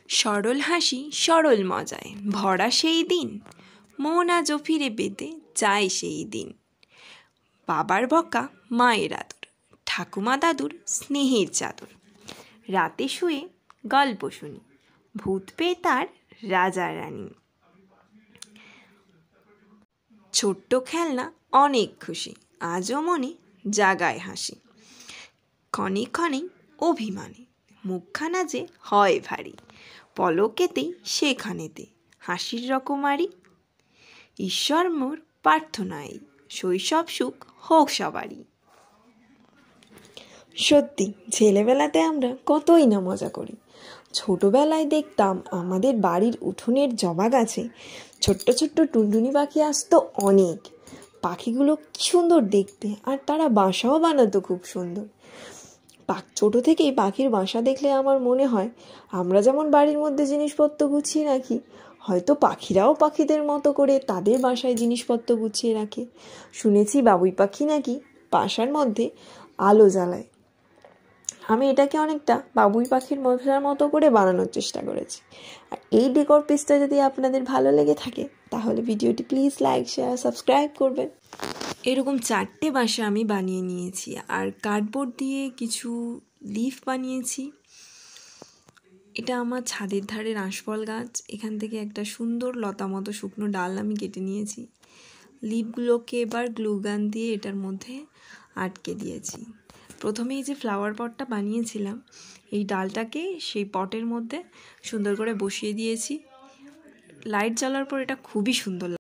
সরল হাসি সরল মজায় ভরা সেই দিন, মন আজও ফিরে পেতে চায় সেই দিন। বাবার বকা মায়ের আদর, ঠাকুমা দাদুর স্নেহের চাদর। রাতে শুয়ে গল্প শুনি, ভূত পেতার রাজা রানী। ছোট্ট খেলনা অনেক খুশি, আজও মনে জাগায় হাসি। ক্ষণে ক্ষণে অভিমানে মুখখানা যে হয় ভারী, পলকেতেই সেখানেতে হাসির রকমারি। ঈশ্বর মোর প্রার্থনাই শৈশব সুখ হোক সবারই। সত্যি ছেলেবেলাতে আমরা কতই না মজা করি। ছোটবেলায় দেখতাম আমাদের বাড়ির উঠোনের জবা গাছে ছোট্ট ছোট্ট টুনটুনি পাখি আসতো অনেক। পাখিগুলো কি সুন্দর দেখতে, আর তারা বাসাও বানাতো খুব সুন্দর। ছোটো থেকেই পাখির বাসা দেখলে আমার মনে হয় আমরা যেমন বাড়ির মধ্যে জিনিসপত্র গুছিয়ে রাখি, হয়তো পাখিরাও পাখিদের মতো করে তাদের বাসায় জিনিসপত্র গুছিয়ে রাখে। শুনেছি বাবুই পাখি নাকি বাসার মধ্যে আলো জ্বালায়। আমি এটাকে অনেকটা বাবুই পাখির মশার মতো করে বানানোর চেষ্টা করেছি। আর এই ডেকোর পিসটা যদি আপনাদের ভালো লেগে থাকে তাহলে ভিডিওটি প্লিজ লাইক শেয়ার সাবস্ক্রাইব করবেন। এরকম 4টে বাসা আমি বানিয়ে নিয়েছি, আর কার্ডবোর্ড দিয়ে কিছু লিফ বানিয়েছি। এটা আমার ছাদের ধারের আঁশফল গাছ, এখান থেকে একটা সুন্দর লতা মতো শুকনো ডাল আমি কেটে নিয়েছি। লিফগুলোকে এবার গ্লুগান দিয়ে এটার মধ্যে আটকে দিয়েছি। প্রথমে এই যে ফ্লাওয়ার পটটা বানিয়েছিলাম, এই ডালটাকে সেই পটের মধ্যে সুন্দর করে বসিয়ে দিয়েছি। লাইট জ্বালার পর এটা খুবই সুন্দর